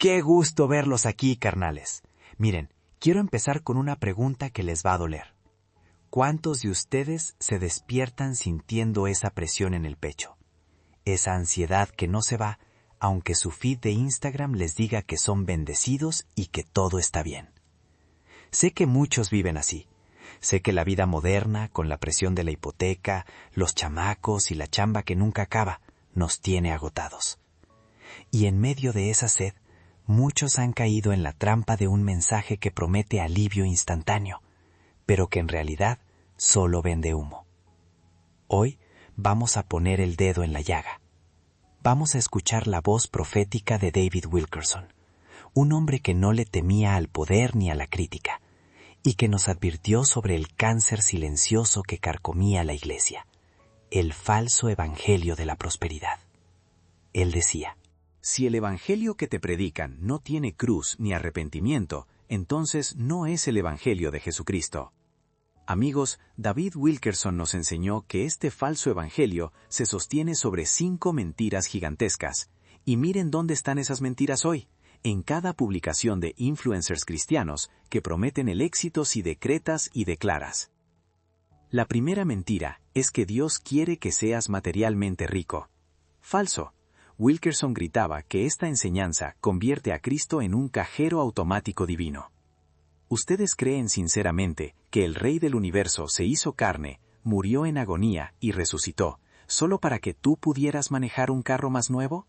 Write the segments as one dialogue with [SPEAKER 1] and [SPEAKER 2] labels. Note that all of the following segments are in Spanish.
[SPEAKER 1] Qué gusto verlos aquí, carnales. Miren, quiero empezar con una pregunta que les va a doler. ¿Cuántos de ustedes se despiertan sintiendo esa presión en el pecho? Esa ansiedad que no se va, aunque su feed de Instagram les diga que son bendecidos y que todo está bien. Sé que muchos viven así. Sé que la vida moderna, con la presión de la hipoteca, los chamacos y la chamba que nunca acaba, nos tiene agotados. Y en medio de esa sed, muchos han caído en la trampa de un mensaje que promete alivio instantáneo, pero que en realidad solo vende humo. Hoy vamos a poner el dedo en la llaga. Vamos a escuchar la voz profética de David Wilkerson, un hombre que no le temía al poder ni a la crítica, y que nos advirtió sobre el cáncer silencioso que carcomía la iglesia, el falso evangelio de la prosperidad. Él decía:
[SPEAKER 2] si el evangelio que te predican no tiene cruz ni arrepentimiento, entonces no es el evangelio de Jesucristo. Amigos, David Wilkerson nos enseñó que este falso evangelio se sostiene sobre 5 mentiras gigantescas. Y miren dónde están esas mentiras hoy, en cada publicación de influencers cristianos que prometen el éxito si decretas y declaras. La primera mentira es que Dios quiere que seas materialmente rico. Falso. Wilkerson gritaba que esta enseñanza convierte a Cristo en un cajero automático divino. ¿Ustedes creen sinceramente que el Rey del Universo se hizo carne, murió en agonía y resucitó, solo para que tú pudieras manejar un carro más nuevo?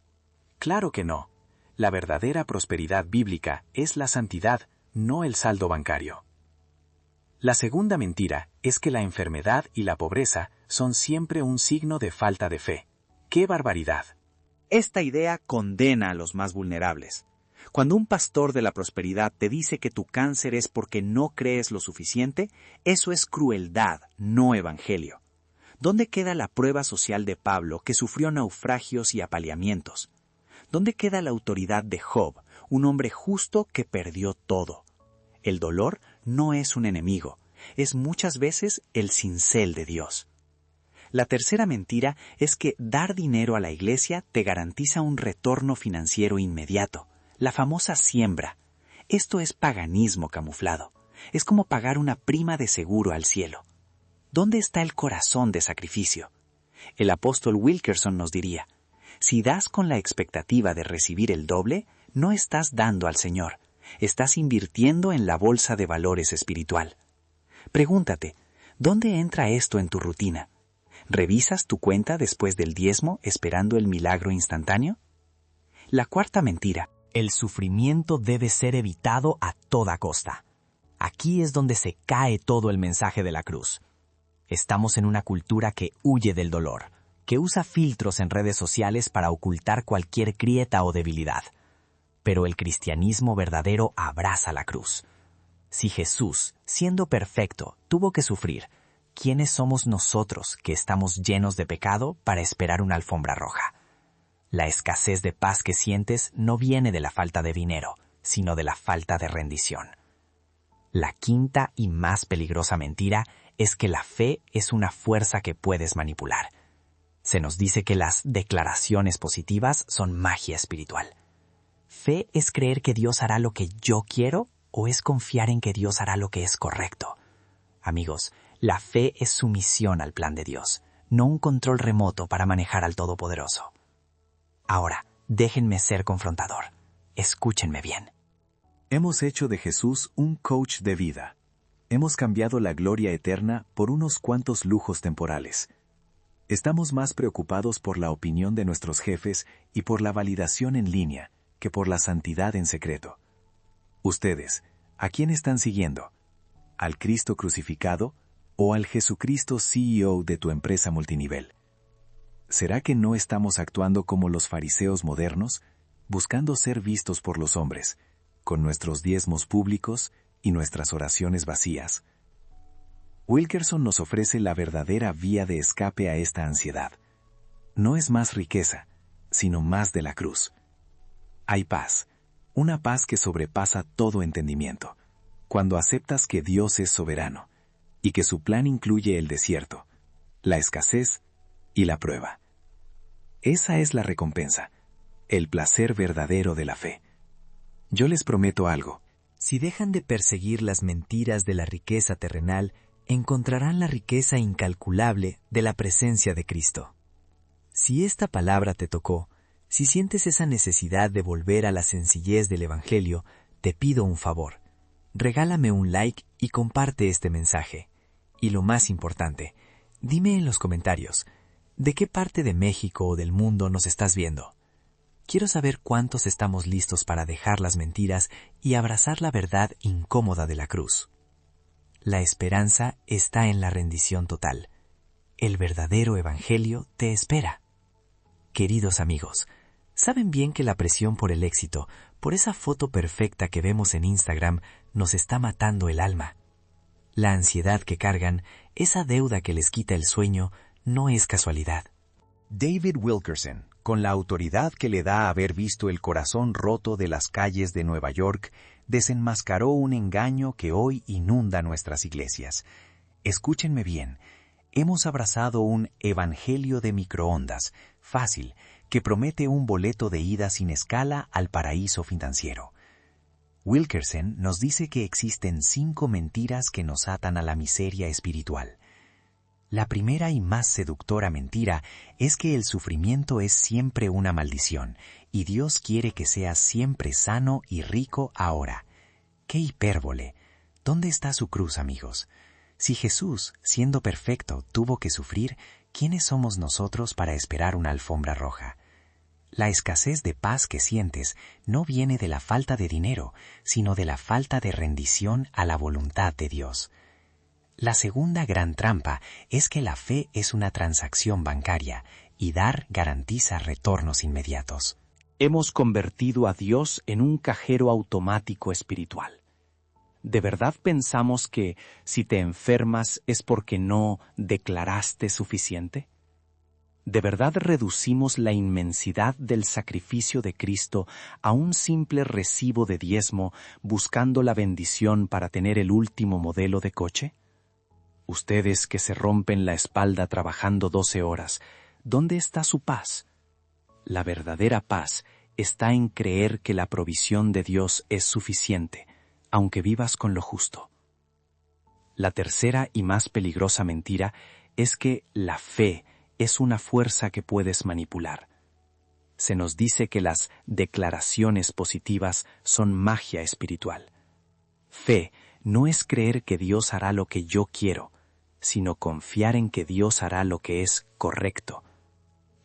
[SPEAKER 2] Claro que no. La verdadera prosperidad bíblica es la santidad, no el saldo bancario. La segunda mentira es que la enfermedad y la pobreza son siempre un signo de falta de fe. ¡Qué barbaridad!
[SPEAKER 3] Esta idea condena a los más vulnerables. Cuando un pastor de la prosperidad te dice que tu cáncer es porque no crees lo suficiente, eso es crueldad, no evangelio. ¿Dónde queda la prueba social de Pablo, que sufrió naufragios y apaleamientos? ¿Dónde queda la autoridad de Job, un hombre justo que perdió todo? El dolor no es un enemigo, es muchas veces el cincel de Dios. La tercera mentira es que dar dinero a la iglesia te garantiza un retorno financiero inmediato, la famosa siembra. Esto es paganismo camuflado. Es como pagar una prima de seguro al cielo. ¿Dónde está el corazón de sacrificio? El apóstol Wilkerson nos diría: si das con la expectativa de recibir el doble, no estás dando al Señor, estás invirtiendo en la bolsa de valores espiritual. Pregúntate, ¿dónde entra esto en tu rutina? ¿Revisas tu cuenta después del diezmo esperando el milagro instantáneo? La cuarta mentira:
[SPEAKER 1] el sufrimiento debe ser evitado a toda costa. Aquí es donde se cae todo el mensaje de la cruz. Estamos en una cultura que huye del dolor, que usa filtros en redes sociales para ocultar cualquier grieta o debilidad. Pero el cristianismo verdadero abraza la cruz. Si Jesús, siendo perfecto, tuvo que sufrir, ¿quiénes somos nosotros que estamos llenos de pecado para esperar una alfombra roja? La escasez de paz que sientes no viene de la falta de dinero, sino de la falta de rendición. La quinta y más peligrosa mentira es que la fe es una fuerza que puedes manipular. Se nos dice que las declaraciones positivas son magia espiritual. ¿Fe es creer que Dios hará lo que yo quiero o es confiar en que Dios hará lo que es correcto? Amigos, la fe es sumisión al plan de Dios, no un control remoto para manejar al Todopoderoso. Ahora, déjenme ser confrontador. Escúchenme bien.
[SPEAKER 2] Hemos hecho de Jesús un coach de vida. Hemos cambiado la gloria eterna por unos cuantos lujos temporales. Estamos más preocupados por la opinión de nuestros jefes y por la validación en línea que por la santidad en secreto. Ustedes, ¿a quién están siguiendo? ¿Al Cristo crucificado o al Jesucristo CEO de tu empresa multinivel? ¿Será que no estamos actuando como los fariseos modernos, buscando ser vistos por los hombres, con nuestros diezmos públicos y nuestras oraciones vacías? Wilkerson nos ofrece la verdadera vía de escape a esta ansiedad. No es más riqueza, sino más de la cruz. Hay paz, una paz que sobrepasa todo entendimiento, cuando aceptas que Dios es soberano y que su plan incluye el desierto, la escasez y la prueba. Esa es la recompensa, el placer verdadero de la fe. Yo les prometo algo.
[SPEAKER 1] Si dejan de perseguir las mentiras de la riqueza terrenal, encontrarán la riqueza incalculable de la presencia de Cristo. Si esta palabra te tocó, si sientes esa necesidad de volver a la sencillez del Evangelio, te pido un favor. Regálame un like y comparte este mensaje. Y lo más importante, dime en los comentarios, ¿de qué parte de México o del mundo nos estás viendo? Quiero saber cuántos estamos listos para dejar las mentiras y abrazar la verdad incómoda de la cruz. La esperanza está en la rendición total. El verdadero Evangelio te espera. Queridos amigos, saben bien que la presión por el éxito, por esa foto perfecta que vemos en Instagram, nos está matando el alma. La ansiedad que cargan, esa deuda que les quita el sueño, no es casualidad.
[SPEAKER 2] David Wilkerson, con la autoridad que le da haber visto el corazón roto de las calles de Nueva York, desenmascaró un engaño que hoy inunda nuestras iglesias. Escúchenme bien, hemos abrazado un evangelio de microondas, fácil, que promete un boleto de ida sin escala al paraíso financiero. Wilkerson nos dice que existen 5 mentiras que nos atan a la miseria espiritual. La primera y más seductora mentira es que el sufrimiento es siempre una maldición y Dios quiere que seas siempre sano y rico ahora. ¡Qué hipérbole! ¿Dónde está su cruz, amigos? Si Jesús, siendo perfecto, tuvo que sufrir, ¿quiénes somos nosotros para esperar una alfombra roja? La escasez de paz que sientes no viene de la falta de dinero, sino de la falta de rendición a la voluntad de Dios. La segunda gran trampa es que la fe es una transacción bancaria y dar garantiza retornos inmediatos.
[SPEAKER 3] Hemos convertido a Dios en un cajero automático espiritual. ¿De verdad pensamos que si te enfermas es porque no declaraste suficiente? ¿De verdad reducimos la inmensidad del sacrificio de Cristo a un simple recibo de diezmo buscando la bendición para tener el último modelo de coche? Ustedes que se rompen la espalda trabajando 12 horas, ¿dónde está su paz? La verdadera paz está en creer que la provisión de Dios es suficiente, aunque vivas con lo justo. La tercera y más peligrosa mentira es que la fe es una fuerza que puedes manipular. Se nos dice que las declaraciones positivas son magia espiritual. Fe no es creer que Dios hará lo que yo quiero, sino confiar en que Dios hará lo que es correcto.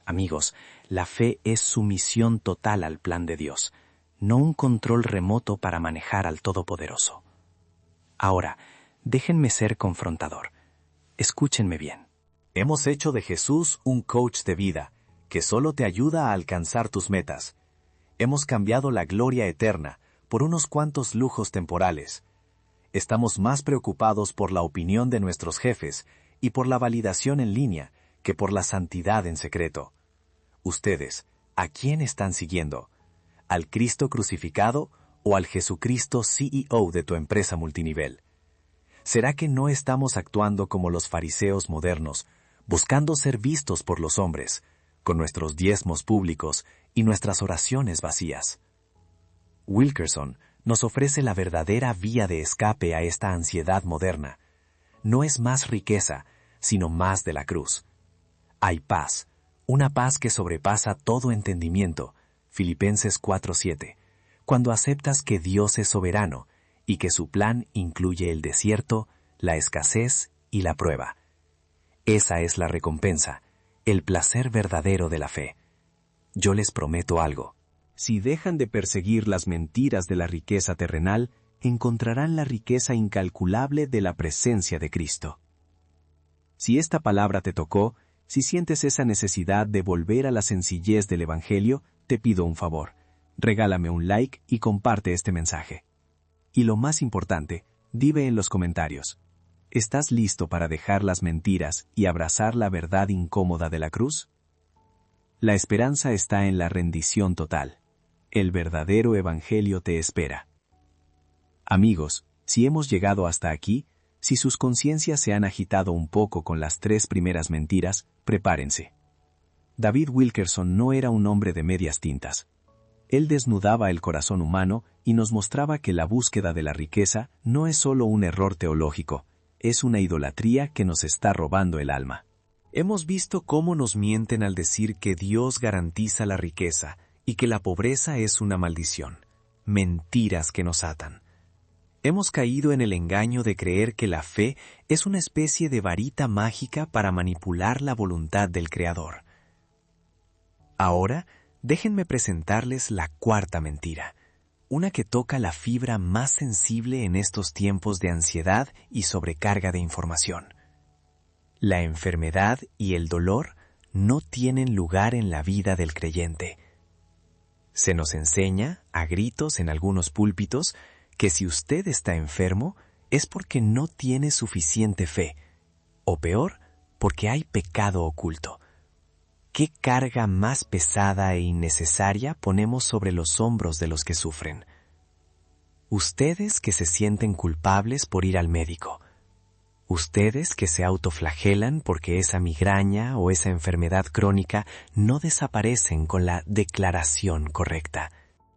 [SPEAKER 3] Amigos, la fe es sumisión total al plan de Dios, no un control remoto para manejar al Todopoderoso. Ahora, déjenme ser confrontador. Escúchenme bien.
[SPEAKER 2] Hemos hecho de Jesús un coach de vida, que solo te ayuda a alcanzar tus metas. Hemos cambiado la gloria eterna por unos cuantos lujos temporales. Estamos más preocupados por la opinión de nuestros jefes y por la validación en línea que por la santidad en secreto. Ustedes, ¿a quién están siguiendo? ¿Al Cristo crucificado o al Jesucristo CEO de tu empresa multinivel? ¿Será que no estamos actuando como los fariseos modernos, buscando ser vistos por los hombres, con nuestros diezmos públicos y nuestras oraciones vacías? Wilkerson nos ofrece la verdadera vía de escape a esta ansiedad moderna. No es más riqueza, sino más de la cruz. Hay paz, una paz que sobrepasa todo entendimiento, Filipenses 4:7, cuando aceptas que Dios es soberano y que su plan incluye el desierto, la escasez y la prueba. Esa es la recompensa, el placer verdadero de la fe. Yo les prometo algo. Si dejan de perseguir las mentiras de la riqueza terrenal, encontrarán la riqueza incalculable de la presencia de Cristo. Si esta palabra te tocó, si sientes esa necesidad de volver a la sencillez del Evangelio, te pido un favor. Regálame un like y comparte este mensaje. Y lo más importante, dime en los comentarios, ¿estás listo para dejar las mentiras y abrazar la verdad incómoda de la cruz? La esperanza está en la rendición total. El verdadero Evangelio te espera. Amigos, si hemos llegado hasta aquí, si sus conciencias se han agitado un poco con las 3 primeras mentiras, prepárense. David Wilkerson no era un hombre de medias tintas. Él desnudaba el corazón humano y nos mostraba que la búsqueda de la riqueza no es solo un error teológico, es una idolatría que nos está robando el alma. Hemos visto cómo nos mienten al decir que Dios garantiza la riqueza y que la pobreza es una maldición. Mentiras que nos atan. Hemos caído en el engaño de creer que la fe es una especie de varita mágica para manipular la voluntad del Creador. Ahora, déjenme presentarles la cuarta mentira, una que toca la fibra más sensible en estos tiempos de ansiedad y sobrecarga de información. La enfermedad y el dolor no tienen lugar en la vida del creyente. Se nos enseña, a gritos en algunos púlpitos, que si usted está enfermo es porque no tiene suficiente fe, o peor, porque hay pecado oculto. ¿Qué carga más pesada e innecesaria ponemos sobre los hombros de los que sufren? Ustedes que se sienten culpables por ir al médico. Ustedes que se autoflagelan porque esa migraña o esa enfermedad crónica no desaparecen con la declaración correcta.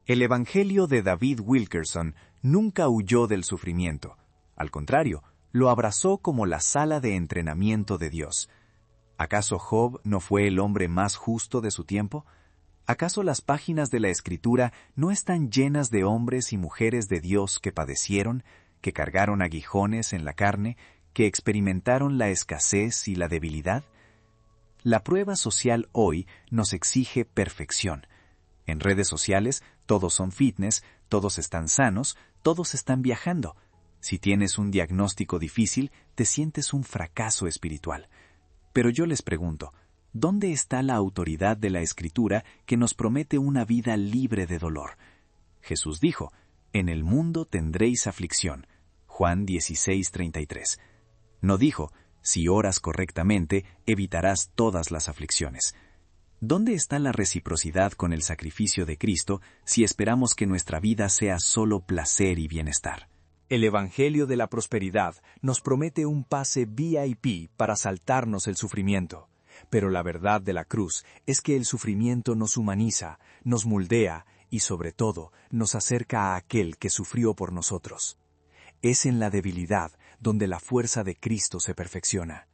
[SPEAKER 3] El Evangelio de David Wilkerson nunca huyó del sufrimiento. Al contrario, lo abrazó como la sala de entrenamiento de Dios. ¿Acaso Job no fue el hombre más justo de su tiempo? ¿Acaso las páginas de la Escritura no están llenas de hombres y mujeres de Dios que padecieron, que cargaron aguijones en la carne, que experimentaron la escasez y la debilidad? La prueba social hoy nos exige perfección. En redes sociales, todos son fitness, todos están sanos, todos están viajando. Si tienes un diagnóstico difícil, te sientes un fracaso espiritual. Pero yo les pregunto, ¿dónde está la autoridad de la Escritura que nos promete una vida libre de dolor? Jesús dijo, «En el mundo tendréis aflicción». Juan 16:33. No dijo, «Si oras correctamente, evitarás todas las aflicciones». ¿Dónde está la reciprocidad con el sacrificio de Cristo si esperamos que nuestra vida sea solo placer y bienestar? El Evangelio de la Prosperidad nos promete un pase VIP para saltarnos el sufrimiento. Pero la verdad de la cruz es que el sufrimiento nos humaniza, nos moldea y, sobre todo, nos acerca a aquel que sufrió por nosotros. Es en la debilidad donde la fuerza de Cristo se perfecciona.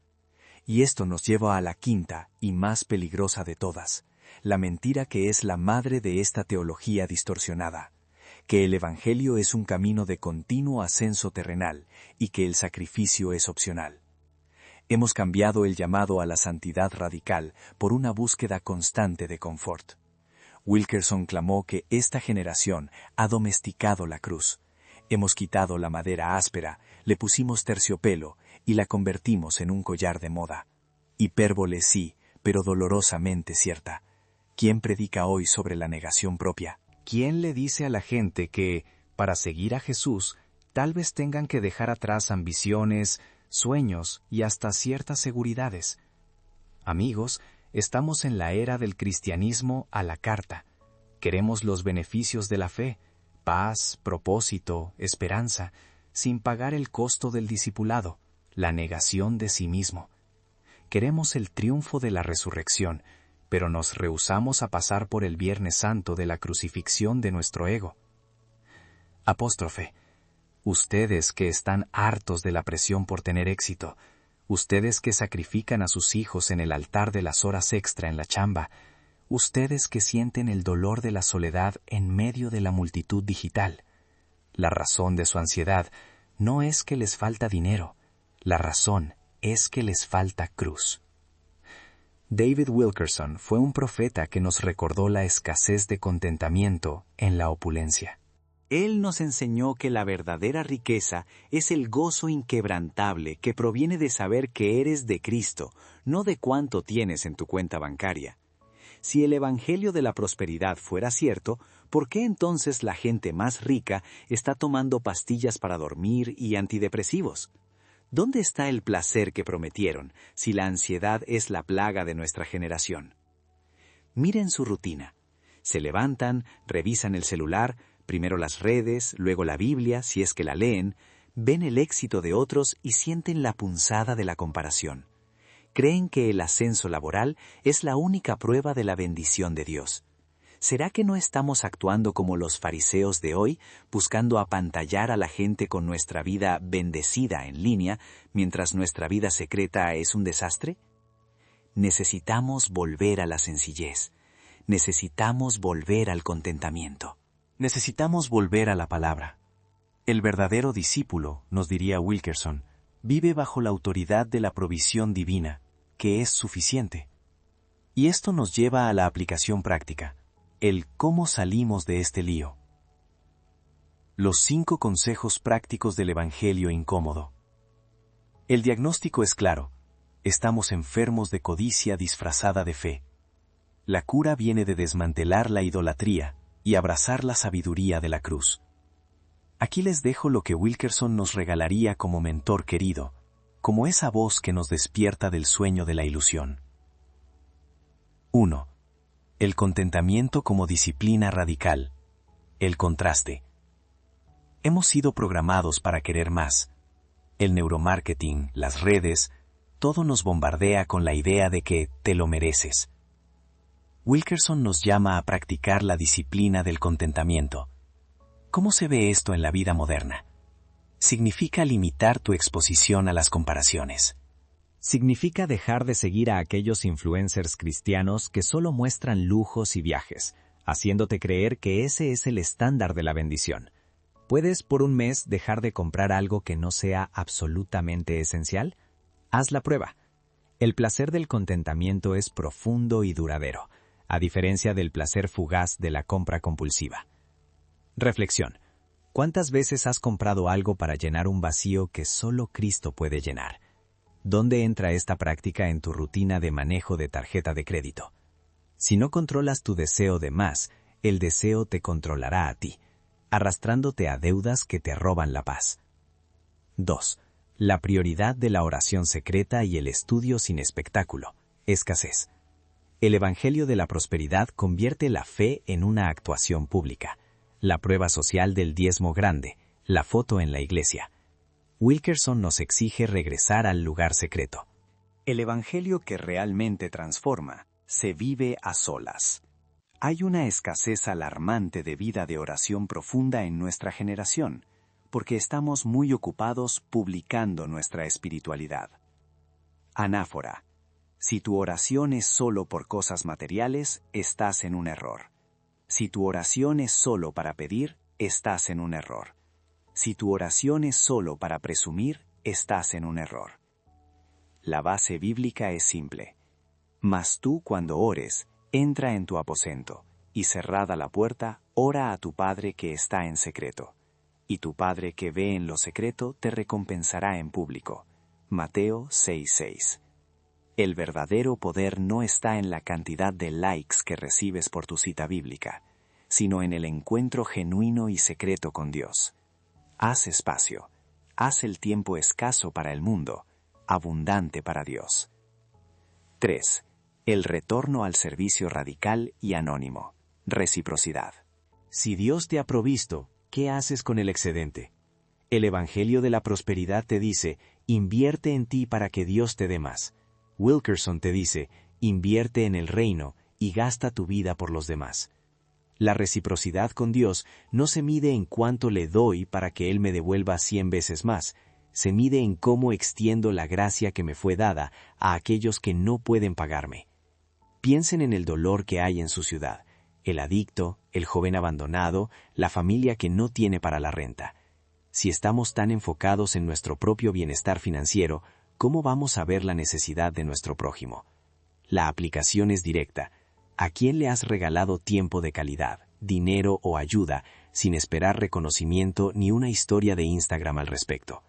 [SPEAKER 3] Y esto nos lleva a la quinta y más peligrosa de todas, la mentira que es la madre de esta teología distorsionada, que el Evangelio es un camino de continuo ascenso terrenal y que el sacrificio es opcional. Hemos cambiado el llamado a la santidad radical por una búsqueda constante de confort. Wilkerson clamó que esta generación ha domesticado la cruz. Hemos quitado la madera áspera, le pusimos terciopelo y la convertimos en un collar de moda. Hipérbole sí, pero dolorosamente cierta. ¿Quién predica hoy sobre la negación propia? ¿Quién le dice a la gente que, para seguir a Jesús, tal vez tengan que dejar atrás ambiciones, sueños y hasta ciertas seguridades? Amigos, estamos en la era del cristianismo a la carta. Queremos los beneficios de la fe, paz, propósito, esperanza, sin pagar el costo del discipulado, la negación de sí mismo. Queremos el triunfo de la resurrección, pero nos rehusamos a pasar por el Viernes Santo de la crucifixión de nuestro ego. Apóstrofe. Ustedes que están hartos de la presión por tener éxito, ustedes que sacrifican a sus hijos en el altar de las horas extra en la chamba, ustedes que sienten el dolor de la soledad en medio de la multitud digital. La razón de su ansiedad no es que les falta dinero, la razón es que les falta cruz. David Wilkerson fue un profeta que nos recordó la escasez de contentamiento en la opulencia. Él nos enseñó que la verdadera riqueza es el gozo inquebrantable que proviene de saber que eres de Cristo, no de cuánto tienes en tu cuenta bancaria. Si el Evangelio de la Prosperidad fuera cierto, ¿por qué entonces la gente más rica está tomando pastillas para dormir y antidepresivos? ¿Dónde está el placer que prometieron si la ansiedad es la plaga de nuestra generación? Miren su rutina. Se levantan, revisan el celular, primero las redes, luego la Biblia, si es que la leen, ven el éxito de otros y sienten la punzada de la comparación. Creen que el ascenso laboral es la única prueba de la bendición de Dios.
[SPEAKER 2] ¿Será que no estamos actuando como los fariseos de hoy, buscando apantallar a la gente con nuestra vida bendecida en línea, mientras nuestra vida secreta es un desastre? Necesitamos volver a la sencillez. Necesitamos volver al contentamiento. Necesitamos volver a la palabra. El verdadero discípulo, nos diría Wilkerson, vive bajo la autoridad de la provisión divina, que es suficiente. Y esto nos lleva a la aplicación práctica, el cómo salimos de este lío. Los 5 consejos prácticos del Evangelio incómodo. El diagnóstico es claro. Estamos enfermos de codicia disfrazada de fe. La cura viene de desmantelar la idolatría y abrazar la sabiduría de la cruz. Aquí les dejo lo que Wilkerson nos regalaría como mentor querido, como esa voz que nos despierta del sueño de la ilusión. 1. El contentamiento como disciplina radical. El contraste. Hemos sido programados para querer más. El neuromarketing, las redes, todo nos bombardea con la idea de que te lo mereces. Wilkerson nos llama a practicar la disciplina del contentamiento. ¿Cómo se ve esto en la vida moderna? Significa limitar tu exposición a las comparaciones.
[SPEAKER 1] Significa dejar de seguir a aquellos influencers cristianos que solo muestran lujos y viajes, haciéndote creer que ese es el estándar de la bendición. ¿Puedes por un mes dejar de comprar algo que no sea absolutamente esencial? Haz la prueba. El placer del contentamiento es profundo y duradero, a diferencia del placer fugaz de la compra compulsiva. Reflexión. ¿Cuántas veces has comprado algo para llenar un vacío que solo Cristo puede llenar? ¿Dónde entra esta práctica en tu rutina de manejo de tarjeta de crédito? Si no controlas tu deseo de más, el deseo te controlará a ti, arrastrándote a deudas que te roban la paz. 2. La prioridad de la oración secreta y el estudio sin espectáculo. Escasez. El Evangelio de la Prosperidad convierte la fe en una actuación pública. La prueba social del diezmo grande, la foto en la iglesia. Wilkerson nos exige regresar al lugar secreto.
[SPEAKER 2] El Evangelio que realmente transforma se vive a solas. Hay una escasez alarmante de vida de oración profunda en nuestra generación, porque estamos muy ocupados publicando nuestra espiritualidad. Anáfora. Si tu oración es solo por cosas materiales, estás en un error. Si tu oración es solo para pedir, estás en un error. Si tu oración es solo para presumir, estás en un error. La base bíblica es simple. Mas tú cuando ores, entra en tu aposento, y cerrada la puerta, ora a tu Padre que está en secreto. Y tu Padre que ve en lo secreto te recompensará en público. Mateo 6:6. El verdadero poder no está en la cantidad de likes que recibes por tu cita bíblica, sino en el encuentro genuino y secreto con Dios. Haz espacio, haz el tiempo escaso para el mundo, abundante para Dios. 3. El retorno al servicio radical y anónimo. Reciprocidad. Si Dios te ha provisto, ¿qué haces con el excedente? El Evangelio de la Prosperidad te dice, invierte en ti para que Dios te dé más. Wilkerson te dice, invierte en el reino y gasta tu vida por los demás. La reciprocidad con Dios no se mide en cuánto le doy para que Él me devuelva 100 veces más, se mide en cómo extiendo la gracia que me fue dada a aquellos que no pueden pagarme. Piensen en el dolor que hay en su ciudad, el adicto, el joven abandonado, la familia que no tiene para la renta. Si estamos tan enfocados en nuestro propio bienestar financiero, ¿cómo vamos a ver la necesidad de nuestro prójimo? La aplicación es directa. ¿A quién le has regalado tiempo de calidad, dinero o ayuda, sin esperar reconocimiento ni una historia de Instagram al respecto?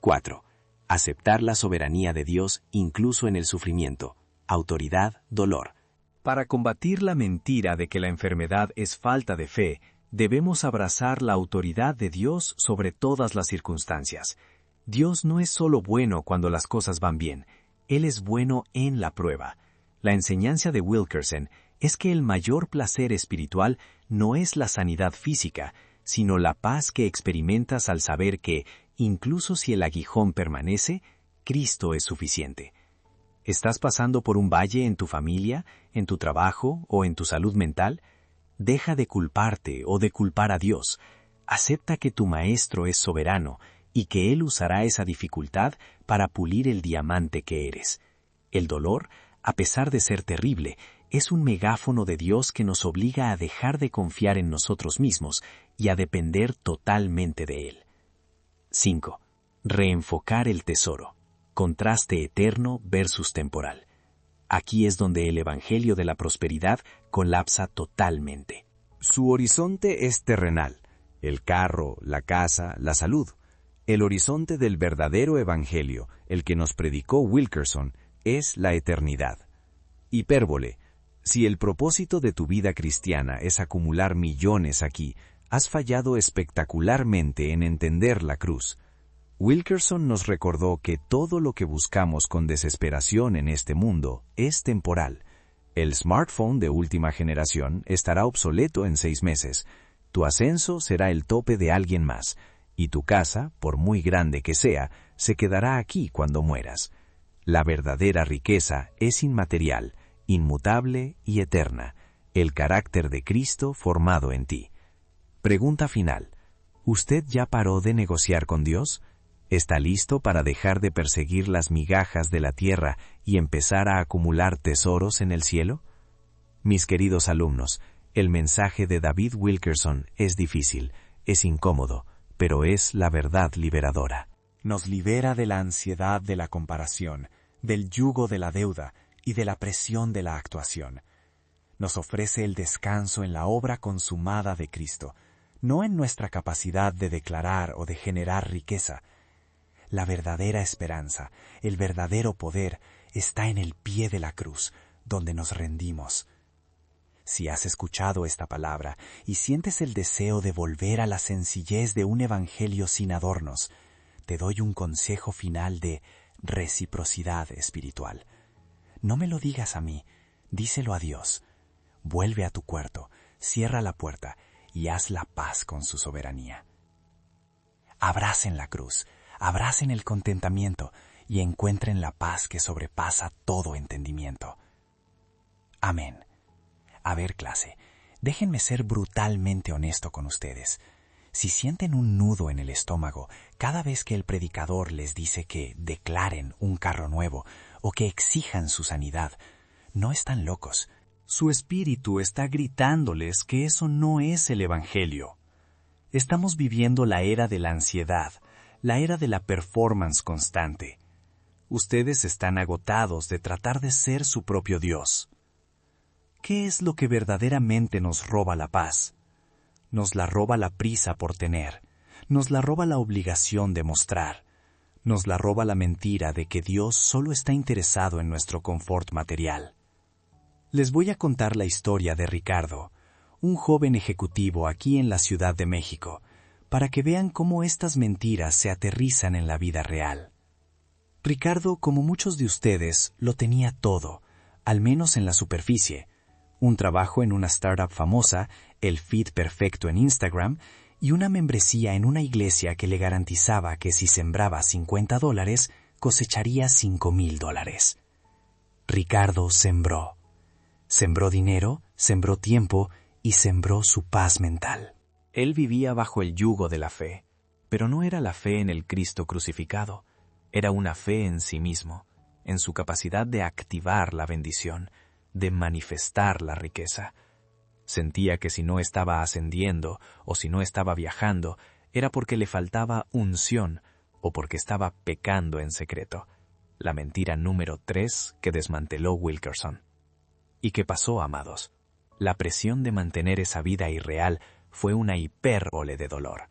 [SPEAKER 2] 4. Aceptar la soberanía de Dios incluso en el sufrimiento. Autoridad, dolor. Para combatir la mentira de que la enfermedad es falta de fe, debemos abrazar la autoridad de Dios sobre todas las circunstancias. Dios no es solo bueno cuando las cosas van bien, Él es bueno en la prueba. La enseñanza de Wilkerson es que el mayor placer espiritual no es la sanidad física, sino la paz que experimentas al saber que, incluso si el aguijón permanece, Cristo es suficiente. ¿Estás pasando por un valle en tu familia, en tu trabajo o en tu salud mental? Deja de culparte o de culpar a Dios. Acepta que tu maestro es soberano y que Él usará esa dificultad para pulir el diamante que eres. El dolor, a pesar de ser terrible, es un megáfono de Dios que nos obliga a dejar de confiar en nosotros mismos y a depender totalmente de Él. 5. Reenfocar el tesoro. Contraste eterno versus temporal. Aquí es donde el Evangelio de la prosperidad colapsa totalmente.
[SPEAKER 4] Su horizonte es terrenal, el carro, la casa, la salud. El horizonte del verdadero Evangelio, el que nos predicó Wilkerson, es la eternidad. Hipérbole. Si el propósito de tu vida cristiana es acumular millones aquí, has fallado espectacularmente en entender la cruz. Wilkerson nos recordó que todo lo que buscamos con desesperación en este mundo es temporal. El smartphone de última generación estará obsoleto en 6 meses. Tu ascenso será el tope de alguien más, y tu casa, por muy grande que sea, se quedará aquí cuando mueras. La verdadera riqueza es inmaterial, inmutable y eterna, el carácter de Cristo formado en ti. Pregunta final. ¿Usted ya paró de negociar con Dios? ¿Está listo para dejar de perseguir las migajas de la tierra y empezar a acumular tesoros en el cielo? Mis queridos alumnos, el mensaje de David Wilkerson es difícil, es incómodo, pero es la verdad liberadora.
[SPEAKER 3] Nos libera de la ansiedad de la comparación, del yugo de la deuda y de la presión de la actuación. Nos ofrece el descanso en la obra consumada de Cristo, no en nuestra capacidad de declarar o de generar riqueza. La verdadera esperanza, el verdadero poder, está en el pie de la cruz, donde nos rendimos. Si has escuchado esta palabra y sientes el deseo de volver a la sencillez de un evangelio sin adornos, te doy un consejo final de reciprocidad espiritual. No me lo digas a mí, díselo a Dios. Vuelve a tu cuarto, cierra la puerta y haz la paz con su soberanía. Abracen la cruz, abracen el contentamiento y encuentren la paz que sobrepasa todo entendimiento. Amén. A ver, clase, déjenme ser brutalmente honesto con ustedes. Si sienten un nudo en el estómago cada vez que el predicador les dice que declaren un carro nuevo o que exijan su sanidad, no están locos. Su espíritu está gritándoles que eso no es el Evangelio. Estamos viviendo la era de la ansiedad, la era de la performance constante. Ustedes están agotados de tratar de ser su propio Dios. ¿Qué es lo que verdaderamente nos roba la paz? Nos la roba la prisa por tener, nos la roba la obligación de mostrar, nos la roba la mentira de que Dios solo está interesado en nuestro confort material. Les voy a contar la historia de Ricardo, un joven ejecutivo aquí en la Ciudad de México, para que vean cómo estas mentiras se aterrizan en la vida real. Ricardo, como muchos de ustedes, lo tenía todo, al menos en la superficie. Un trabajo en una startup famosa, el feed perfecto en Instagram y una membresía en una iglesia que le garantizaba que si sembraba $50 cosecharía $5,000. Ricardo sembró. Sembró dinero, sembró tiempo y sembró su paz mental. Él vivía bajo el yugo de la fe, pero no era la fe en el Cristo crucificado, era una fe en sí mismo, en su capacidad de activar la bendición, de manifestar la riqueza. Sentía que si no estaba ascendiendo o si no estaba viajando, era porque le faltaba unción o porque estaba pecando en secreto. La mentira número 3 que desmanteló Wilkerson. ¿Y qué pasó, amados? La presión de mantener esa vida irreal fue una hipérbole de dolor.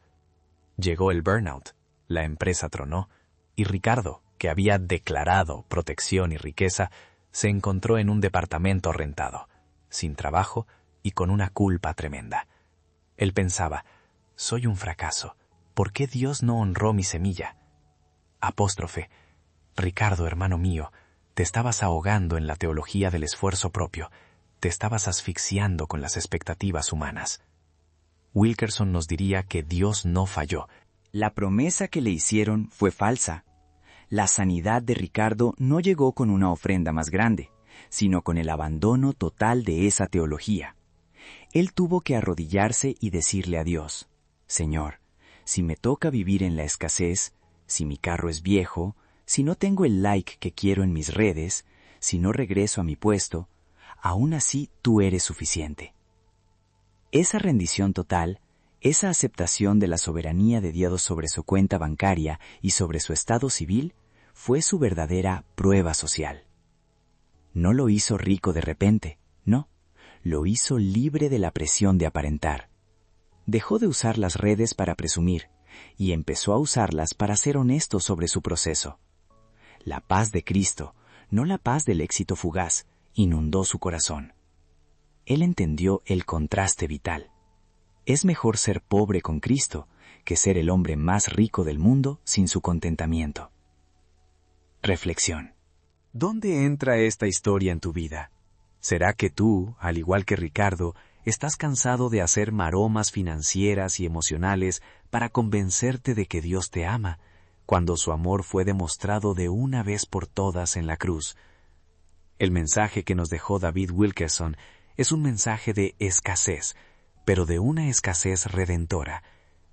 [SPEAKER 3] Llegó el burnout, la empresa tronó, y Ricardo, que había declarado protección y riqueza, se encontró en un departamento rentado, sin trabajo y con una culpa tremenda. Él pensaba, soy un fracaso, ¿por qué Dios no honró mi semilla? Apóstrofe, Ricardo, hermano mío, te estabas ahogando en la teología del esfuerzo propio, te estabas asfixiando con las expectativas humanas. Wilkerson nos diría que Dios no falló.
[SPEAKER 5] La promesa que le hicieron fue falsa. La sanidad de Ricardo no llegó con una ofrenda más grande, sino con el abandono total de esa teología. Él tuvo que arrodillarse y decirle a Dios: Señor, si me toca vivir en la escasez, si mi carro es viejo, si no tengo el like que quiero en mis redes, si no regreso a mi puesto, aún así tú eres suficiente. Esa rendición total, esa aceptación de la soberanía de Dios sobre su cuenta bancaria y sobre su estado civil, fue su verdadera prueba social. No lo hizo rico de repente, no, lo hizo libre de la presión de aparentar. Dejó de usar las redes para presumir y empezó a usarlas para ser honesto sobre su proceso. La paz de Cristo, no la paz del éxito fugaz, inundó su corazón. Él entendió el contraste vital. Es mejor ser pobre con Cristo que ser el hombre más rico del mundo sin su contentamiento. Reflexión.
[SPEAKER 2] ¿Dónde entra esta historia en tu vida? ¿Será que tú, al igual que Ricardo, estás cansado de hacer maromas financieras y emocionales para convencerte de que Dios te ama, cuando su amor fue demostrado de una vez por todas en la cruz? El mensaje que nos dejó David Wilkerson es un mensaje de escasez, pero de una escasez redentora,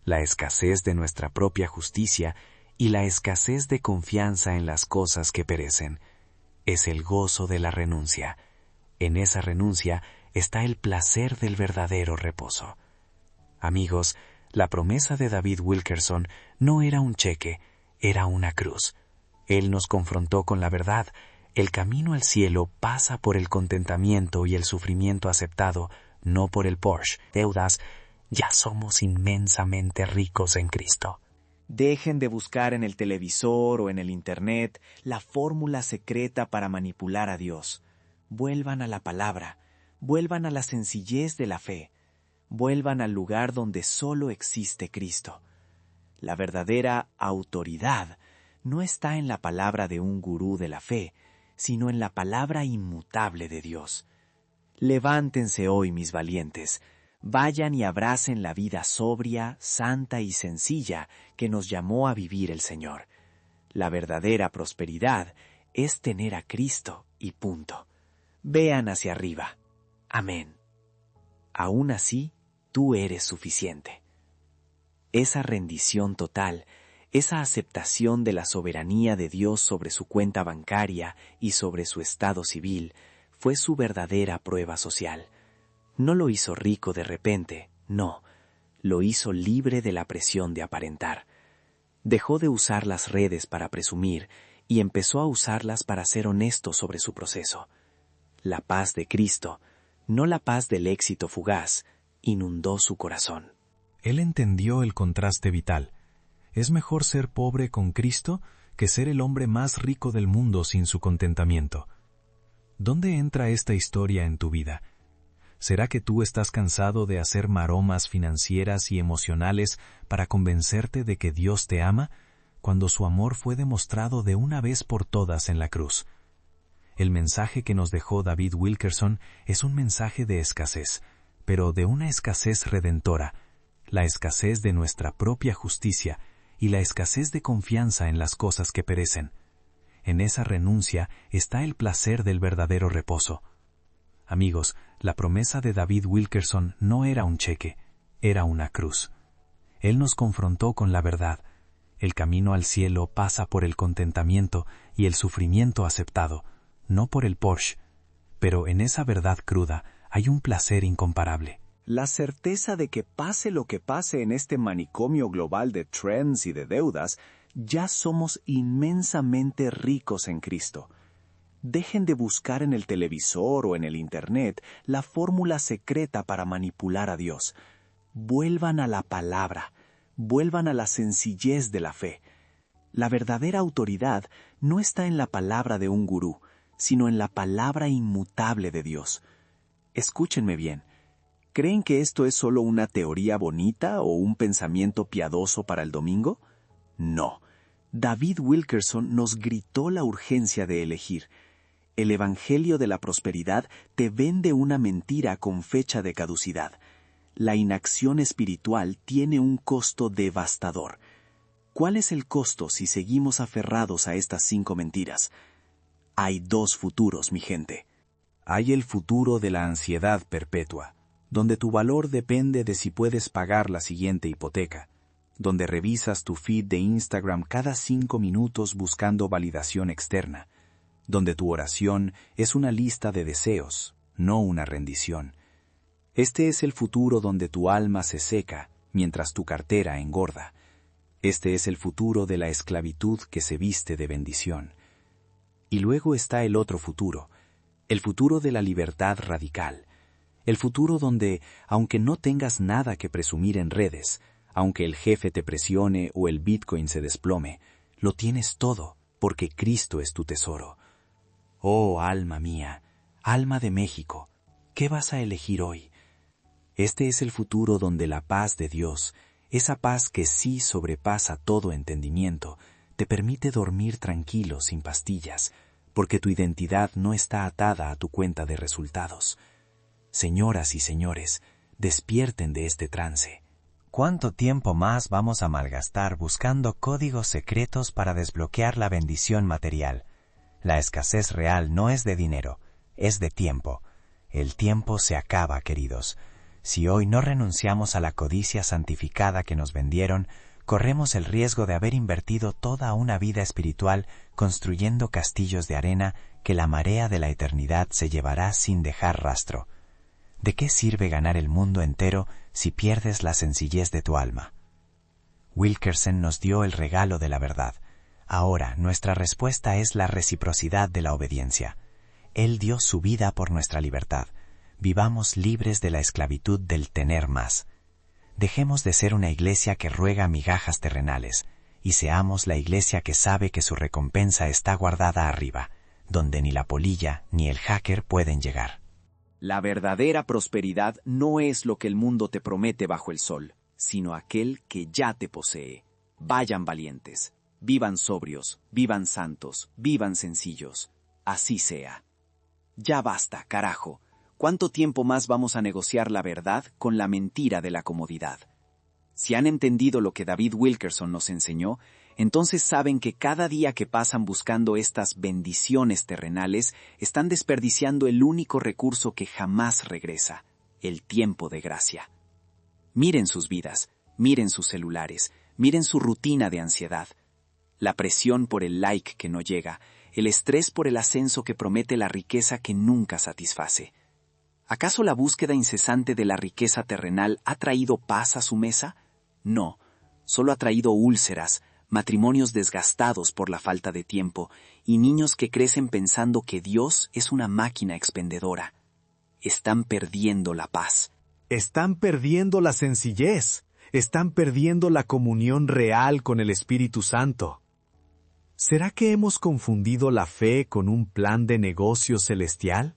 [SPEAKER 2] la escasez de nuestra propia justicia y la escasez de confianza en las cosas que perecen. Es el gozo de la renuncia. En esa renuncia está el placer del verdadero reposo. Amigos, la promesa de David Wilkerson no era un cheque, era una cruz. Él nos confrontó con la verdad. El camino al cielo pasa por el contentamiento y el sufrimiento aceptado, no por el Porsche. Deudas, ya somos inmensamente ricos en Cristo.
[SPEAKER 3] Dejen de buscar en el televisor o en el Internet la fórmula secreta para manipular a Dios. Vuelvan a la palabra, vuelvan a la sencillez de la fe, vuelvan al lugar donde solo existe Cristo. La verdadera autoridad no está en la palabra de un gurú de la fe, sino en la palabra inmutable de Dios. Levántense hoy, mis valientes, vayan y abracen la vida sobria, santa y sencilla que nos llamó a vivir el Señor. La verdadera prosperidad es tener a Cristo y punto. Vean hacia arriba. Amén. Aún así, tú eres suficiente. Esa rendición total, esa aceptación de la soberanía de Dios sobre su cuenta bancaria y sobre su estado civil, fue su verdadera prueba social. No lo hizo rico de repente, no, lo hizo libre de la presión de aparentar. Dejó de usar las redes para presumir y empezó a usarlas para ser honesto sobre su proceso. La paz de Cristo, no la paz del éxito fugaz, inundó su corazón.
[SPEAKER 4] Él entendió el contraste vital. Es mejor ser pobre con Cristo que ser el hombre más rico del mundo sin su contentamiento. ¿Dónde entra esta historia en tu vida? ¿Será que tú estás cansado de hacer maromas financieras y emocionales para convencerte de que Dios te ama, cuando su amor fue demostrado de una vez por todas en la cruz? El mensaje que nos dejó David Wilkerson es un mensaje de escasez, pero de una escasez redentora, la escasez de nuestra propia justicia y la escasez de confianza en las cosas que perecen. En esa renuncia está el placer del verdadero reposo. Amigos, la promesa de David Wilkerson no era un cheque, era una cruz. Él nos confrontó con la verdad. El camino al cielo pasa por el contentamiento y el sufrimiento aceptado, no por el Porsche. Pero en esa verdad cruda hay un placer incomparable.
[SPEAKER 3] La certeza de que pase lo que pase en este manicomio global de trends y de deudas, ya somos inmensamente ricos en Cristo. Dejen de buscar en el televisor o en el Internet la fórmula secreta para manipular a Dios. Vuelvan a la palabra, vuelvan a la sencillez de la fe. La verdadera autoridad no está en la palabra de un gurú, sino en la palabra inmutable de Dios. Escúchenme bien. ¿Creen que esto es solo una teoría bonita o un pensamiento piadoso para el domingo? No. David Wilkerson nos gritó la urgencia de elegir. El Evangelio de la Prosperidad te vende una mentira con fecha de caducidad. La inacción espiritual tiene un costo devastador. ¿Cuál es el costo si seguimos aferrados a estas 5 mentiras? Hay 2 futuros, mi gente.
[SPEAKER 2] Hay el futuro de la ansiedad perpetua,
[SPEAKER 3] donde tu valor depende de si puedes pagar la siguiente hipoteca, donde revisas tu feed de Instagram cada 5 minutos buscando validación externa, donde tu oración es una lista de deseos, no una rendición. Este es el futuro donde tu alma se seca mientras tu cartera engorda. Este es el futuro de la esclavitud que se viste de bendición. Y luego está el otro futuro, el futuro de la libertad radical, el futuro donde, aunque no tengas nada que presumir en redes, aunque el jefe te presione o el Bitcoin se desplome, lo tienes todo porque Cristo es tu tesoro. Oh, alma mía, alma de México, ¿qué vas a elegir hoy? Este es el futuro donde la paz de Dios, esa paz que sí sobrepasa todo entendimiento, te permite dormir tranquilo sin pastillas, porque tu identidad no está atada a tu cuenta de resultados. Señoras y señores, despierten de este trance.
[SPEAKER 1] ¿Cuánto tiempo más vamos a malgastar buscando códigos secretos para desbloquear la bendición material? La escasez real no es de dinero, es de tiempo. El tiempo se acaba, queridos. Si hoy no renunciamos a la codicia santificada que nos vendieron, corremos el riesgo de haber invertido toda una vida espiritual construyendo castillos de arena que la marea de la eternidad se llevará sin dejar rastro. ¿De qué sirve ganar el mundo entero si pierdes la sencillez de tu alma? Wilkerson nos dio el regalo de la verdad. Ahora nuestra respuesta es la reciprocidad de la obediencia. Él dio su vida por nuestra libertad. Vivamos libres de la esclavitud del tener más. Dejemos de ser una iglesia que ruega migajas terrenales y seamos la iglesia que sabe que su recompensa está guardada arriba, donde ni la polilla ni el hacker pueden llegar.
[SPEAKER 3] La verdadera prosperidad no es lo que el mundo te promete bajo el sol, sino aquel que ya te posee. Vayan valientes, vivan sobrios, vivan santos, vivan sencillos. Así sea. Ya basta, carajo. ¿Cuánto tiempo más vamos a negociar la verdad con la mentira de la comodidad? Si han entendido lo que David Wilkerson nos enseñó, entonces saben que cada día que pasan buscando estas bendiciones terrenales, están desperdiciando el único recurso que jamás regresa, el tiempo de gracia. Miren sus vidas, miren sus celulares, miren su rutina de ansiedad. La presión por el like que no llega, el estrés por el ascenso que promete la riqueza que nunca satisface. ¿Acaso la búsqueda incesante de la riqueza terrenal ha traído paz a su mesa? No, solo ha traído úlceras, matrimonios desgastados por la falta de tiempo y niños que crecen pensando que Dios es una máquina expendedora. Están perdiendo la paz.
[SPEAKER 2] Están perdiendo la sencillez. Están perdiendo la comunión real con el Espíritu Santo. ¿Será que hemos confundido la fe con un plan de negocio celestial?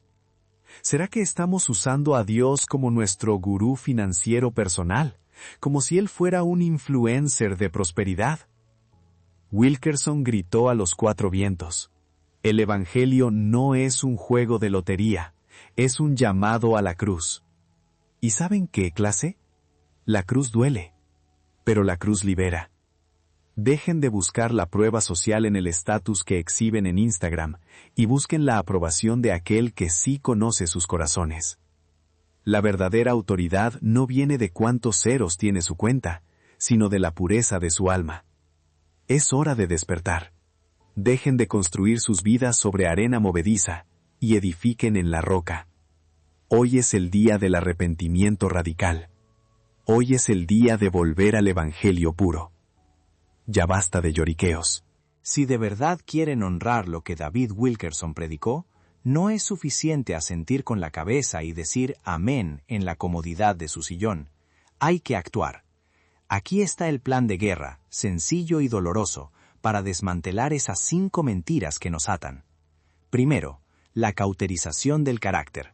[SPEAKER 2] ¿Será que estamos usando a Dios como nuestro gurú financiero personal, como si Él fuera un influencer de prosperidad? Wilkerson gritó a los 4 vientos: el Evangelio no es un juego de lotería, es un llamado a la cruz. ¿Y saben qué, clase? La cruz duele, pero la cruz libera. Dejen de buscar la prueba social en el estatus que exhiben en Instagram y busquen la aprobación de aquel que sí conoce sus corazones. La verdadera autoridad no viene de cuántos ceros tiene su cuenta, sino de la pureza de su alma. Es hora de despertar. Dejen de construir sus vidas sobre arena movediza y edifiquen en la roca. Hoy es el día del arrepentimiento radical. Hoy es el día de volver al Evangelio puro. Ya basta de lloriqueos.
[SPEAKER 1] Si de verdad quieren honrar lo que David Wilkerson predicó, no es suficiente asentir con la cabeza y decir amén en la comodidad de su sillón. Hay que actuar. Aquí está el plan de guerra, sencillo y doloroso, para desmantelar esas 5 mentiras que nos atan. Primero, la cauterización del carácter.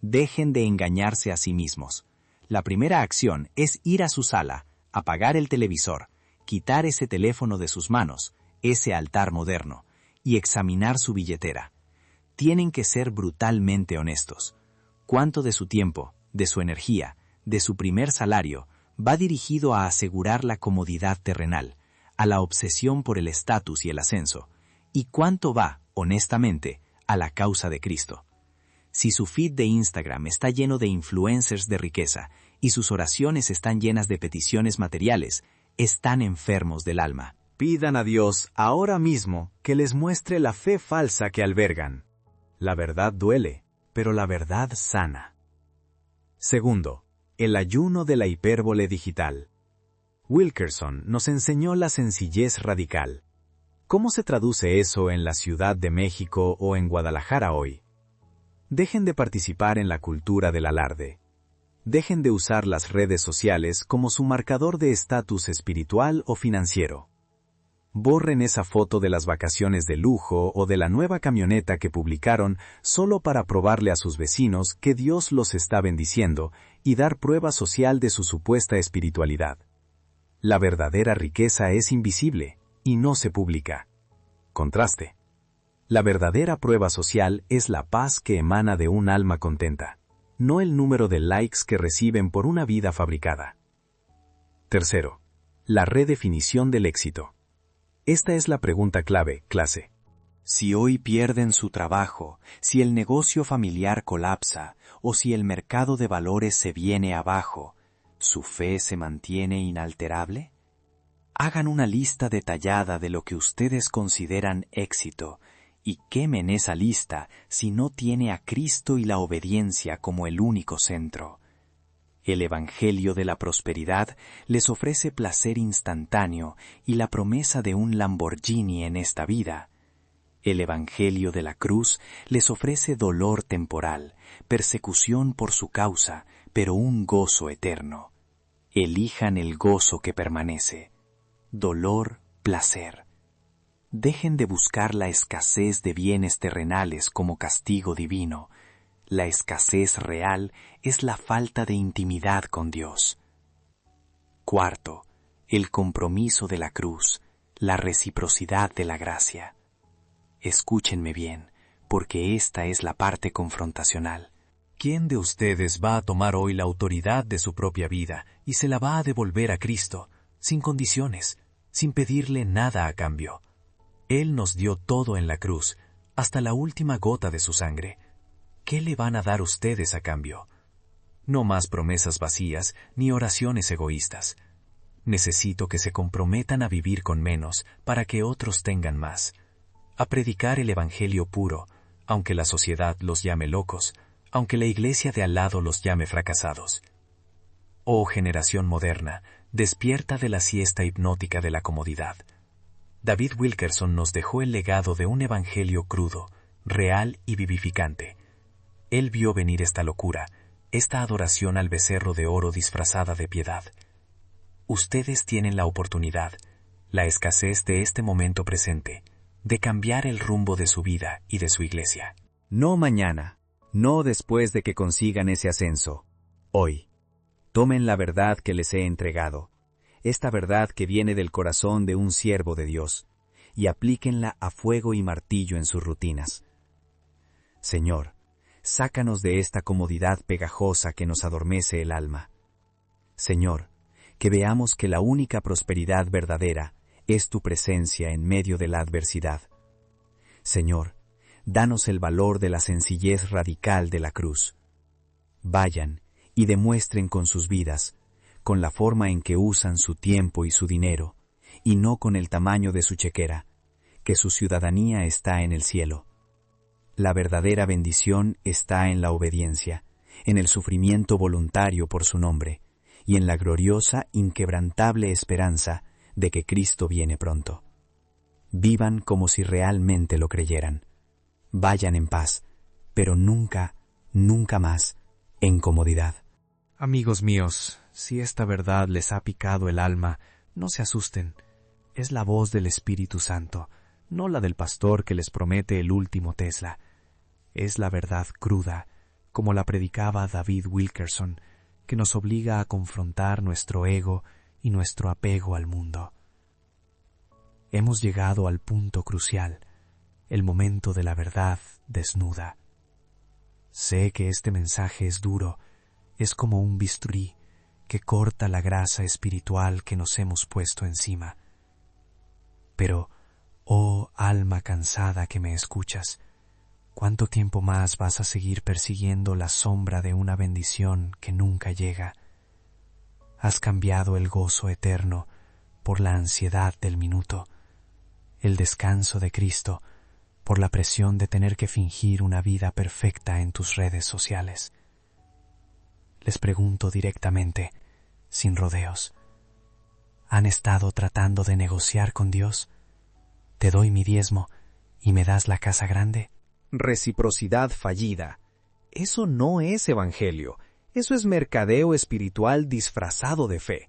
[SPEAKER 1] Dejen de engañarse a sí mismos. La primera acción es ir a su sala, apagar el televisor, quitar ese teléfono de sus manos, ese altar moderno, y examinar su billetera. Tienen que ser brutalmente honestos. ¿Cuánto de su tiempo, de su energía, de su primer salario, va dirigido a asegurar la comodidad terrenal, a la obsesión por el estatus y el ascenso? ¿Y cuánto va, honestamente, a la causa de Cristo? Si su feed de Instagram está lleno de influencers de riqueza y sus oraciones están llenas de peticiones materiales, están enfermos del alma.
[SPEAKER 2] Pidan a Dios ahora mismo que les muestre la fe falsa que albergan. La verdad duele, pero la verdad sana. Segundo, el ayuno de la hipérbole digital. Wilkerson nos enseñó la sencillez radical. ¿Cómo se traduce eso en la Ciudad de México o en Guadalajara hoy? Dejen de participar en la cultura del alarde. Dejen de usar las redes sociales como su marcador de estatus espiritual o financiero. Borren esa foto de las vacaciones de lujo o de la nueva camioneta que publicaron solo para probarle a sus vecinos que Dios los está bendiciendo y dar prueba social de su supuesta espiritualidad. La verdadera riqueza es invisible y no se publica. Contraste. La verdadera prueba social es la paz que emana de un alma contenta, no el número de likes que reciben por una vida fabricada. Tercero, la redefinición del éxito. Esta es la pregunta clave, clase.
[SPEAKER 5] Si hoy pierden su trabajo, si el negocio familiar colapsa o si el mercado de valores se viene abajo, ¿su fe se mantiene inalterable? Hagan una lista detallada de lo que ustedes consideran éxito y quemen esa lista si no tiene a Cristo y la obediencia como el único centro. El Evangelio de la prosperidad les ofrece placer instantáneo y la promesa de un Lamborghini en esta vida. El Evangelio de la cruz les ofrece dolor temporal, persecución por su causa, pero un gozo eterno. Elijan el gozo que permanece. Dolor, placer. Dejen de buscar la escasez de bienes terrenales como castigo divino. La escasez real es la falta de intimidad con Dios. Cuarto, el compromiso de la cruz, la reciprocidad de la gracia. Escúchenme bien, porque esta es la parte confrontacional.
[SPEAKER 2] ¿Quién de ustedes va a tomar hoy la autoridad de su propia vida y se la va a devolver a Cristo, sin condiciones, sin pedirle nada a cambio? Él nos dio todo en la cruz, hasta la última gota de su sangre. ¿Qué le van a dar ustedes a cambio? No más promesas vacías ni oraciones egoístas. Necesito que se comprometan a vivir con menos para que otros tengan más. A predicar el Evangelio puro, aunque la sociedad los llame locos, aunque la iglesia de al lado los llame fracasados. Oh generación moderna, despierta de la siesta hipnótica de la comodidad. David Wilkerson nos dejó el legado de un evangelio crudo, real y vivificante. Él vio venir esta locura, esta adoración al becerro de oro disfrazada de piedad. Ustedes tienen la oportunidad, la escasez de este momento presente, de cambiar el rumbo de su vida y de su iglesia.
[SPEAKER 3] No mañana, no después de que consigan ese ascenso. Hoy. Tomen la verdad que les he entregado, esta verdad que viene del corazón de un siervo de Dios, y aplíquenla a fuego y martillo en sus rutinas. Señor, sácanos de esta comodidad pegajosa que nos adormece el alma. Señor, que veamos que la única prosperidad verdadera es tu presencia en medio de la adversidad. Señor, danos el valor de la sencillez radical de la cruz. Vayan y demuestren con sus vidas, con la forma en que usan su tiempo y su dinero, y no con el tamaño de su chequera, que su ciudadanía está en el cielo. La verdadera bendición está en la obediencia, en el sufrimiento voluntario por su nombre, y en la gloriosa, inquebrantable esperanza de que Cristo viene pronto. Vivan como si realmente lo creyeran. Vayan en paz, pero nunca, nunca más, en comodidad.
[SPEAKER 1] Amigos míos, si esta verdad les ha picado el alma, no se asusten. Es la voz del Espíritu Santo, no la del pastor que les promete el último Tesla. Es la verdad cruda, como la predicaba David Wilkerson, que nos obliga a confrontar nuestro ego y nuestro apego al mundo. Hemos llegado al punto crucial, el momento de la verdad desnuda. Sé que este mensaje es duro, es como un bisturí que corta la grasa espiritual que nos hemos puesto encima. Pero, oh alma cansada que me escuchas, ¿Cuánto tiempo más vas a seguir persiguiendo la sombra de una bendición que nunca llega? Has cambiado el gozo eterno por la ansiedad del minuto, el descanso de Cristo por la presión de tener que fingir una vida perfecta en tus redes sociales. Les pregunto directamente, sin rodeos, ¿han estado tratando de negociar con Dios? ¿Te doy mi diezmo y me das la casa grande?
[SPEAKER 3] Reciprocidad fallida. Eso no es evangelio. Eso es mercadeo espiritual disfrazado de fe.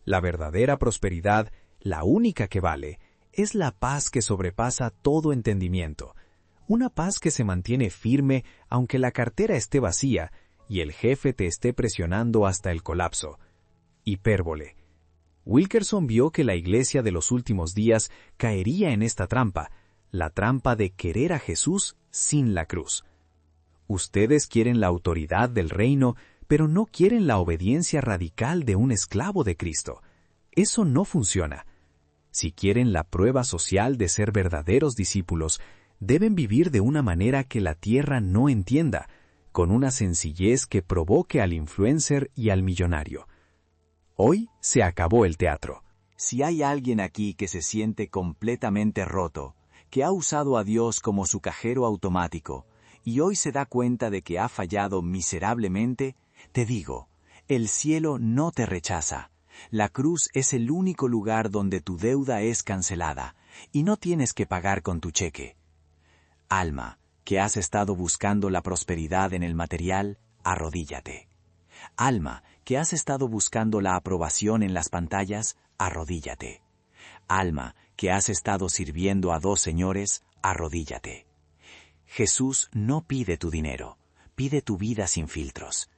[SPEAKER 3] La verdadera prosperidad, la única que vale, es la paz que sobrepasa todo entendimiento. Una paz que se mantiene firme aunque la cartera esté vacía y el jefe te esté presionando hasta el colapso. Hipérbole. Wilkerson vio que la iglesia de los últimos días caería en esta trampa, la trampa de querer a Jesús sin la cruz. Ustedes quieren la autoridad del reino, pero no quieren la obediencia radical de un esclavo de Cristo. Eso no funciona. Si quieren la prueba social de ser verdaderos discípulos, deben vivir de una manera que la tierra no entienda, con una sencillez que provoque al influencer y al millonario. Hoy se acabó el teatro.
[SPEAKER 2] Si hay alguien aquí que se siente completamente roto, que ha usado a Dios como su cajero automático, y hoy se da cuenta de que ha fallado miserablemente, te digo, el cielo no te rechaza. La cruz es el único lugar donde tu deuda es cancelada, y no tienes que pagar con tu cheque. Alma, que has estado buscando la prosperidad en el material, arrodíllate. Alma, que has estado buscando la aprobación en las pantallas, arrodíllate. Alma, que has estado sirviendo a dos señores, arrodíllate. Jesús no pide tu dinero, pide tu vida sin filtros.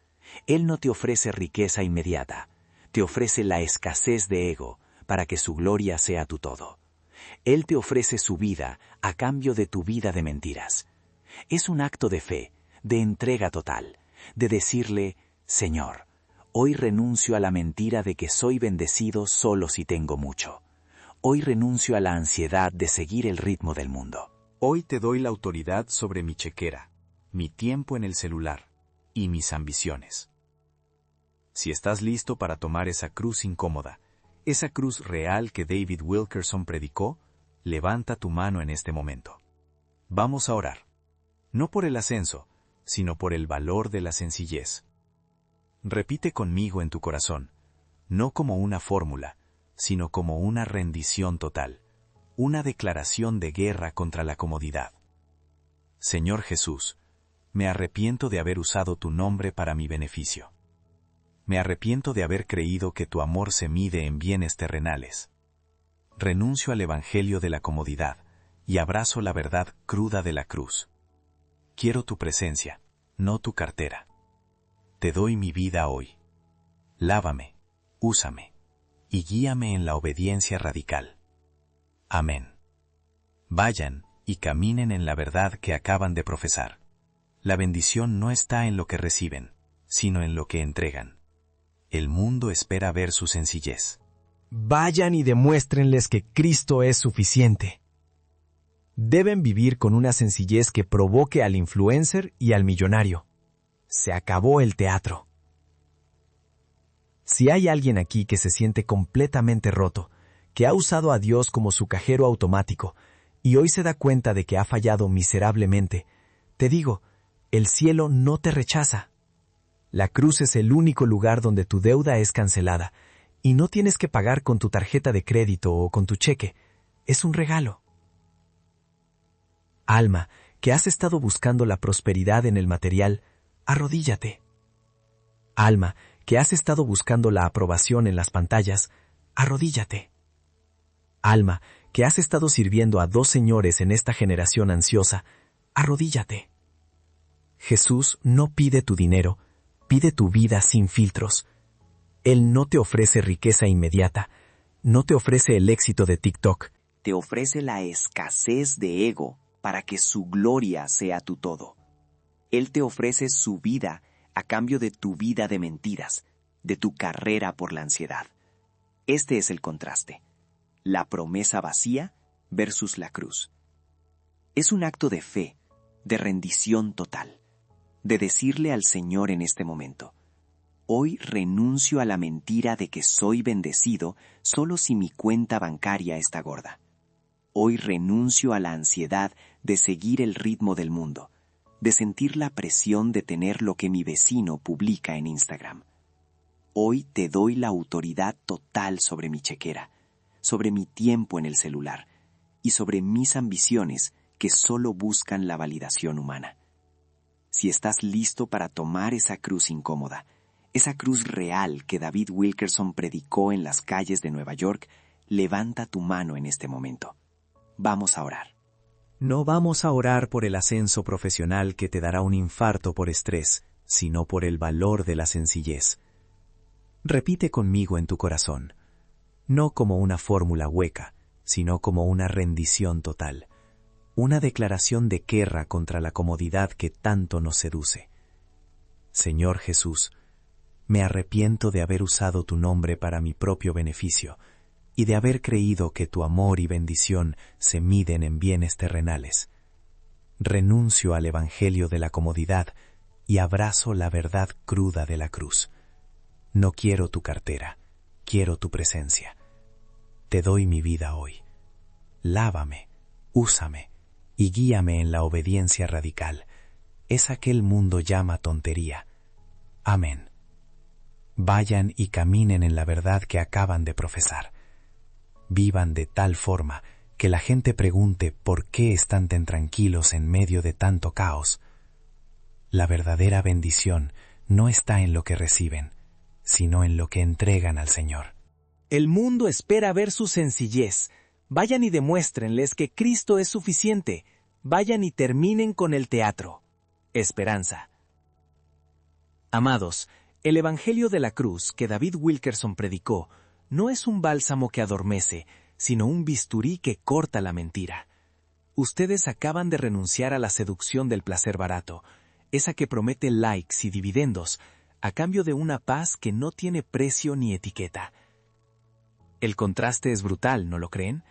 [SPEAKER 2] Él no te ofrece riqueza inmediata, te ofrece la escasez de ego para que su gloria sea tu todo. Él te ofrece su vida a cambio de tu vida de mentiras. Es un acto de fe, de entrega total, de decirle, Señor, hoy renuncio a la mentira de que soy bendecido solo si tengo mucho. Hoy renuncio a la ansiedad de seguir el ritmo del mundo. Hoy te doy la autoridad sobre mi chequera, mi tiempo en el celular y mis ambiciones. Si estás listo para tomar esa cruz incómoda, esa cruz real que David Wilkerson predicó, levanta tu mano en este momento. Vamos a orar. No por el ascenso, sino por el valor de la sencillez. Repite conmigo en tu corazón, no como una fórmula, sino como una rendición total, una declaración de guerra contra la comodidad. Señor Jesús, me arrepiento de haber usado tu nombre para mi beneficio. Me arrepiento de haber creído que tu amor se mide en bienes terrenales. Renuncio al evangelio de la comodidad y abrazo la verdad cruda de la cruz. Quiero tu presencia, no tu cartera. Te doy mi vida hoy. Lávame, úsame y guíame en la obediencia radical. Amén. Vayan y caminen en la verdad que acaban de profesar. La bendición no está en lo que reciben, sino en lo que entregan. El mundo espera ver su sencillez.
[SPEAKER 1] Vayan y demuéstrenles que Cristo es suficiente. Deben vivir con una sencillez que provoque al influencer y al millonario. Se acabó el teatro. Si hay alguien aquí que se siente completamente roto, que ha usado a Dios como su cajero automático, y hoy se da cuenta de que ha fallado miserablemente, te digo, el cielo no te rechaza. La cruz es el único lugar donde tu deuda es cancelada, y no tienes que pagar con tu tarjeta de crédito o con tu cheque. Es un regalo. Alma, que has estado buscando la prosperidad en el material, arrodíllate. Alma, que has estado buscando la aprobación en las pantallas, arrodíllate. Alma, que has estado sirviendo a dos señores en esta generación ansiosa, arrodíllate. Jesús no pide tu dinero, pide tu vida sin filtros. Él no te ofrece riqueza inmediata, no te ofrece el éxito de TikTok.
[SPEAKER 5] Te ofrece la escasez de ego para que su gloria sea tu todo. Él te ofrece su vida a cambio de tu vida de mentiras, de tu carrera por la ansiedad. Este es el contraste. La promesa vacía versus la cruz. Es un acto de fe, de rendición total, de decirle al Señor en este momento: hoy renuncio a la mentira de que soy bendecido solo si mi cuenta bancaria está gorda. Hoy renuncio a la ansiedad de seguir el ritmo del mundo, de sentir la presión de tener lo que mi vecino publica en Instagram. Hoy te doy la autoridad total sobre mi chequera, sobre mi tiempo en el celular y sobre mis ambiciones que solo buscan la validación humana. Si estás listo para tomar esa cruz incómoda, esa cruz real que David Wilkerson predicó en las calles de Nueva York, levanta tu mano en este momento. Vamos a orar.
[SPEAKER 1] No vamos a orar por el ascenso profesional que te dará un infarto por estrés, sino por el valor de la sencillez. Repite conmigo en tu corazón, no como una fórmula hueca, sino como una rendición total, una declaración de guerra contra la comodidad que tanto nos seduce. Señor Jesús, me arrepiento de haber usado tu nombre para mi propio beneficio y de haber creído que tu amor y bendición se miden en bienes terrenales. Renuncio al evangelio de la comodidad y abrazo la verdad cruda de la cruz. No quiero tu cartera, quiero tu presencia. Te doy mi vida hoy. Lávame, úsame y guíame en la obediencia radical, esa que el mundo llama tontería. Amén. Vayan y caminen en la verdad que acaban de profesar. Vivan de tal forma que la gente pregunte por qué están tan tranquilos en medio de tanto caos. La verdadera bendición no está en lo que reciben, sino en lo que entregan al Señor. El mundo espera ver su sencillez. Vayan y demuéstrenles que Cristo es suficiente. Vayan y terminen con el teatro. Esperanza. Amados, el Evangelio de la Cruz que David Wilkerson predicó no es un bálsamo que adormece, sino un bisturí que corta la mentira. Ustedes acaban de renunciar a la seducción del placer barato, esa que promete likes y dividendos, a cambio de una paz que no tiene precio ni etiqueta. El contraste es brutal, ¿no lo creen?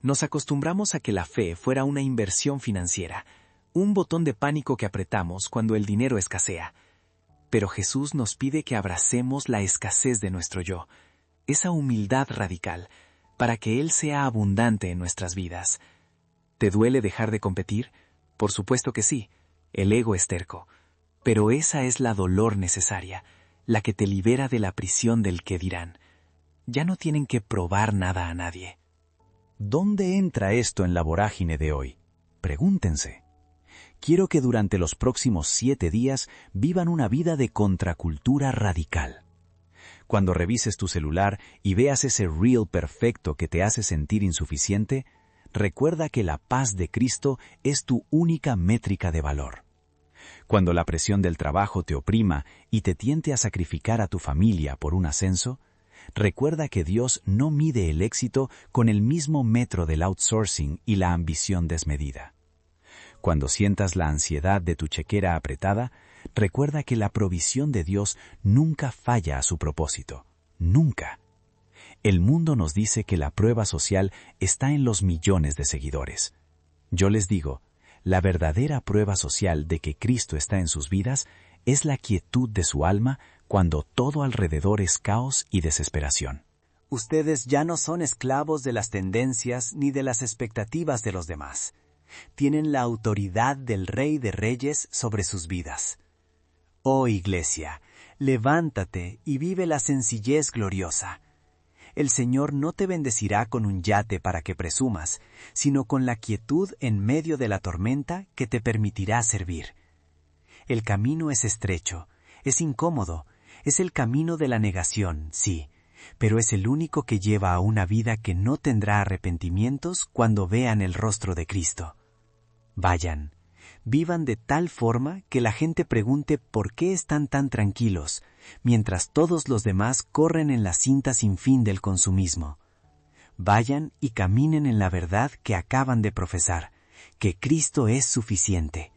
[SPEAKER 1] Nos acostumbramos a que la fe fuera una inversión financiera, un botón de pánico que apretamos cuando el dinero escasea. Pero Jesús nos pide que abracemos la escasez de nuestro yo, esa humildad radical, para que Él sea abundante en nuestras vidas. ¿Te duele dejar de competir? Por supuesto que sí, el ego es terco, pero esa es la dolor necesaria, la que te libera de la prisión del qué dirán. Ya no tienen que probar nada a nadie.
[SPEAKER 4] ¿Dónde entra esto en la vorágine de hoy? Pregúntense. Quiero que durante los próximos 7 días vivan una vida de contracultura radical. Cuando revises tu celular y veas ese reel perfecto que te hace sentir insuficiente, recuerda que la paz de Cristo es tu única métrica de valor. Cuando la presión del trabajo te oprima y te tiente a sacrificar a tu familia por un ascenso, recuerda que Dios no mide el éxito con el mismo metro del outsourcing y la ambición desmedida. Cuando sientas la ansiedad de tu chequera apretada, recuerda que la provisión de Dios nunca falla a su propósito. Nunca. El mundo nos dice que la prueba social está en los millones de seguidores. Yo les digo, la verdadera prueba social de que Cristo está en sus vidas es la quietud de su alma cuando todo alrededor es caos y desesperación.
[SPEAKER 1] Ustedes ya no son esclavos de las tendencias ni de las expectativas de los demás. Tienen la autoridad del Rey de Reyes sobre sus vidas. Oh Iglesia, levántate y vive la sencillez gloriosa. El Señor no te bendecirá con un yate para que presumas, sino con la quietud en medio de la tormenta que te permitirá servir. El camino es estrecho, es incómodo, es el camino de la negación, sí, pero es el único que lleva a una vida que no tendrá arrepentimientos cuando vean el rostro de Cristo. Vayan, vivan de tal forma que la gente pregunte por qué están tan tranquilos, mientras todos los demás corren en la cinta sin fin del consumismo. Vayan y caminen en la verdad que acaban de profesar, que Cristo es suficiente.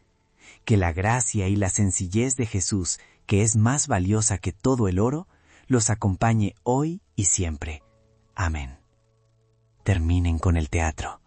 [SPEAKER 1] Que la gracia y la sencillez de Jesús, que es más valiosa que todo el oro, los acompañe hoy y siempre. Amén. Terminen con el teatro.